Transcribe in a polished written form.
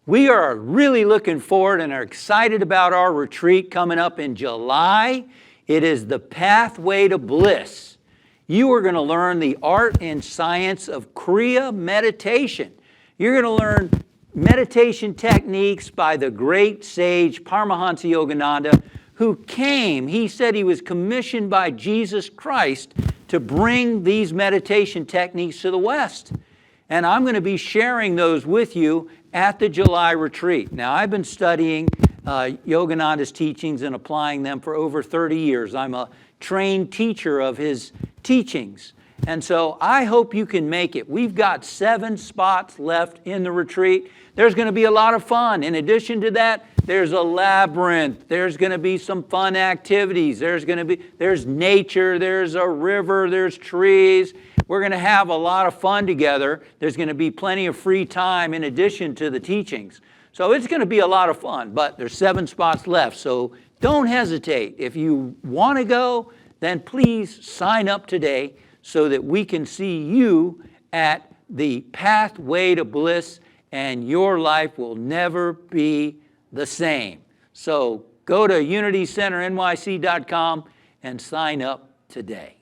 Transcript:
We are really looking forward and are excited about our retreat coming up in July. It is the Pathway to Bliss. You are going to learn the art and science of Kriya meditation. You're going to learn meditation techniques by the great sage Paramahansa Yogananda, who came, he said he was commissioned by Jesus Christ to bring these meditation techniques to the West. And I'm going to be sharing those with you at the July retreat. Now, I've been studying Yogananda's teachings and applying them for over 30 years. I'm a trained teacher of his teachings. And so I hope you can make it. We've got 7 spots left in the retreat. There's going to be a lot of fun. In addition to that, there's a labyrinth. There's going to be some fun activities. There's nature, there's a river, there's trees. We're going to have a lot of fun together. There's going to be plenty of free time in addition to the teachings. So it's going to be a lot of fun, but there's 7 spots left. So don't hesitate. If you want to go, then please sign up today so that we can see you at the Pathway to Bliss, and your life will never be the same. So go to unitycenternyc.com and sign up today.